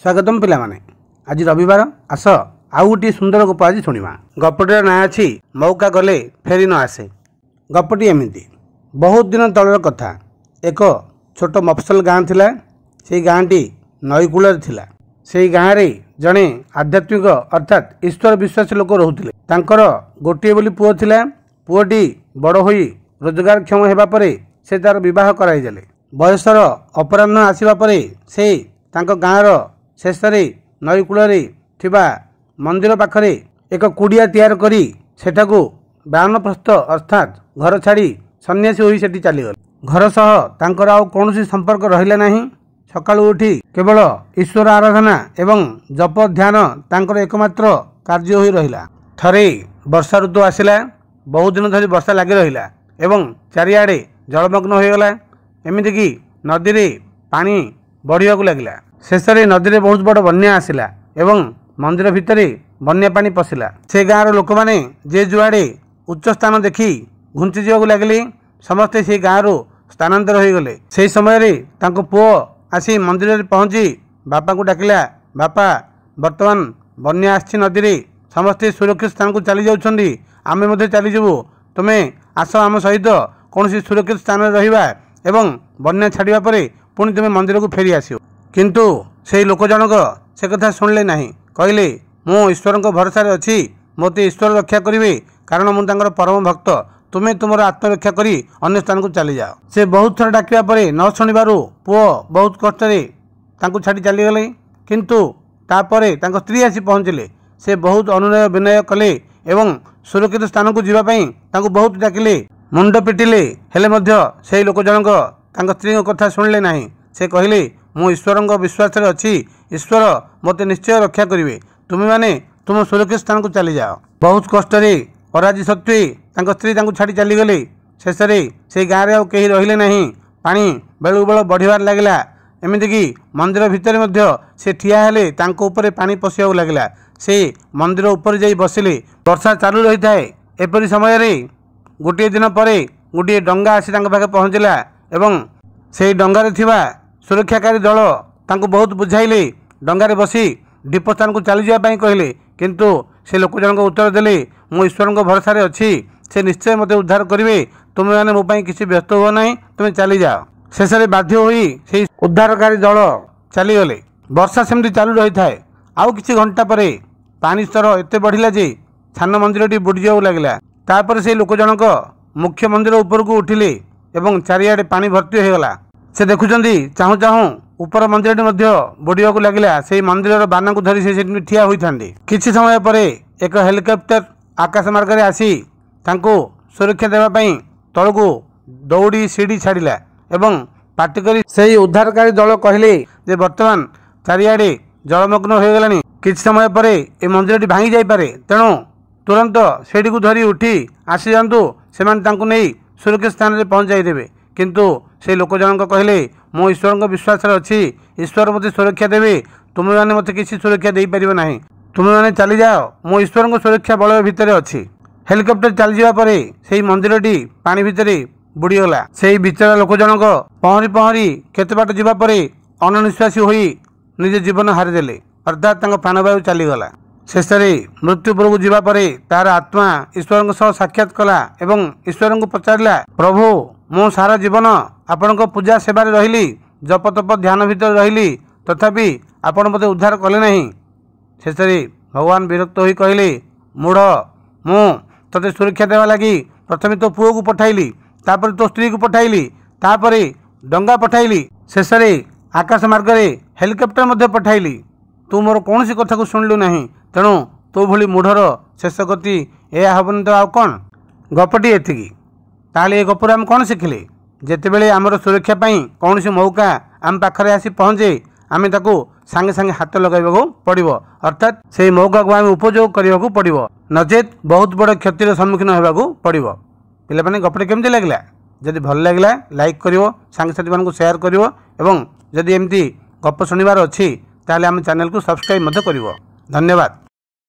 स्वागतम पिला माने आज रविवार आस आउ गोटे सुंदर गप आज शुणा। गपटीर ना अच्छी मौका गले फेरी न आसे। गपटी एमती बहुत दिन तलर कथा। एक छोट मफसल गाँ थिला। से गाँटी नईकूल थिला। से गाँव रे जड़े आध्यात्मिक अर्थात ईश्वर विश्वास लोक रोते। तांकर गोटे बोली पुओ थिला। पुओटी बड़ होई रोजगारक्षम हेबा परे से तार विवाह कराइदेले। बयसर अपराह्न आसिबा परे से तांको गाँवर शेष नईकूल थिबा मंदिर पाखरे एक कुड़िया तैयार करी सेठाकू बानप्रस्थ अर्थात घर छाड़ी सन्यासी होई सेठी चलीगले। घर सह तांकर आउ कौनसी संपर्क रहिला नहीं। सकाळु उठी केवल ईश्वर आराधना एवं जप ध्यान तांकर एकमात्र कार्य होई रहिला। थरे वर्षा ऋतु आसिला। बहुत दिन धरी वर्षा लगी रहिला एवं चारिआडे जलमग्न हो गला। एमिति कि नदी रे पानी बढ़िया को लगिला। शेष नदी रे बहुत बड़ बन्या आसिला एवं मंदिर भितरे बन्या पानी पशिला। से गाँव लोक माने जे जुआड़े उच्च स्थान देखी घुंची जावाक लगिले। समस्ते से गाँव स्थानांतर हो गले। से समय रे तांको पुओ आसी मंदिर रे पहुंची बापा को डाकिला। बापा वर्तमान बन्या आछि नदी रे। समस्ते सुरक्षित स्थान को चली जाउछंदी। आमे मध्ये चली जाबु। तुमे आस आम सहित कौन सुरक्षित स्थान रहिबा एवं बन्या छाड़िबा परे पुणी तुमे मंदिर को फेरी आसियो। किंतु से लोक जनक से कथा शुणिले नहीं। कहले मु ईश्वर भरोसा अच्छी। मोते ईश्वर रक्षा करेंगे कारण मुझे परम भक्त। तुम्हें तुम आत्मरक्षा करी अन्य स्थान को चली जाओ। से बहुत थर डाकिया परे न शुणिबारु पुओ बहुत कष्ट छाड़ी चलीगले। किंतु तापरे तांको स्त्री आसी पहुँचले। से बहुत अनुनय विनय कले एवं सुरक्षित स्थान को जीवाई तांको बहुत डाकिले मुंड पिटिले। हेले मध्य से लोक जनक तांको स्त्री कथा शुणिले नहीं। से कहले मु ईश्वर विश्वास अच्छी। ईश्वर मते निश्चय रक्षा करेंगे। तुम्हें माने तुम सुरक्षित स्थान को चली जाओ। बहुत कष्ट पराजी सत्वे स्त्री छाड़ी चलीगले। शेष से गाँव में कहीं रहिले नहीं। पानी बेलू बेल बढ़िबार लगिला। एमती कि मंदिर भितर मध्य से ठिया हेले तांको ऊपर पानी पशिया लगिला। से मंदिर ऊपर जाई बसिले। वर्षा चालू रही थाए। एपरी समय रे गोटे दिन परे गोटे डंगा आसी तांको पाखे पहुँचला एवं से डंगारे थिबा सुरक्षाकारी दल तांको बहुत बुझाइले। डंगारे बसी ढीप स्थान को चली जावाई कहले। किंतु से लोक जनक उत्तर देले मु ईश्वर भरोसा अच्छी। से निश्चय मते उद्धार करेंगे। तुम्हें मैंने मोपाई किसी व्यस्त हुआ नहीं। तुम्हें चली जाओ। शेष बाध्य होई से उद्धारकारी दल चलीगले। वर्षा सेमती चालू रही थाए। आउ किछि घंटा परे पानी स्तर एते बढ़िला जे छान मंदिरटी बुड़ी जावाक लगिला। तापर से लोक जनक मुख्य मंदिर ऊपर को उठिले एवं चारिआडे पानी भर्ती हो गला। से देखुचंदी चाहू चाहू ऊपर मंदिरटी मध्य बुड़िया लगिला। से मंदिर बाना को धरी से ठिया होइथांदे। किछि समय परे एक हेलिकॉप्टर आकाश मार्ग रे आसी तांको सुरक्षा देवा पई तळको दौड़ी सीढ़ी छाड़िला एवं पार्टी करी से उद्धारकारी दल कहले जे वर्तमान चारिआडे जलमग्न हो गलानी। किछि समय परे ए मंदिरटी भांगी जाई पारे। तेणु तुरंत सेठी को धरी उठी आसी जांतु। सेमान तांको नै सुरक्षित स्थान रे पहुंचाई देबे। किंतु से लोक जनक कहले मो ईश्वर विश्वास अच्छी। ईश्वर मते सुरक्षा देवे। तुम्हें मैंने मते किसी सुरक्षा दे पारिबो नहीं। तुम्हें मैंने चली जाओ। मो ईश्वर सुरक्षा बलय भितर अच्छी। हेलिकॉप्टर चली जावा परे सेही मंदिरटी पानी भितरे बुड़ीगला। से बिचरा लोक जनक पहरी पहरी केते बाट जीवा परे अननिश्वासी होई निज जीवन हारिदेले अर्थात तांको प्राणवायु चलीगला। शेष मृत्युपुर जीवा परे तार आत्मा ईश्वर सह साक्षात कला एवं ईश्वर को पचारिला प्रभु मु सारा जीवन आपण पूजा सेवार रही जप तप ध्यान भितर रही तथापि आपण मते उद्धार कले नहीं। शेष भगवान विरक्त होई कहले मूढ़ मु तते सुरक्षा देवा लगी प्रथमे तो पुओ को पठाइली तापर तो स्त्री को पठाइली तापर डंगा पठाइली शेष आकाश मार्ग रे हेलिकॉप्टर मध्य पठाइली। तू मोर कौन सी कथा को शुणलु नहीं। तेणु तो भली मूढ़र शेष गति यह हबन तो आउ कौन। गपटी एतिकी। ताले ए गपर आम कौन शिखिले जेतेबेले आमर सुरक्षा पाई कौन सी मौका आम पाखरे आसी पहुँचे आम ताको सांगे सांगे हाथ लगाइबाकू पड़िबो अर्थात से मौका को आम उपयोग करने पड़िबो नचेत बहुत बड़ क्षतिर सम्मुखीन होबाकू पड़िबो। पिला माने गपटी केमती लागला। जदि भल लागला लाइक करिवो सांगे साथी मानकू शेयर करिवो एवं जदि एमती गप शुणिबार अछि ताले आम चैनल को सब्सक्राइब मध्य करिवो। धन्यवाद।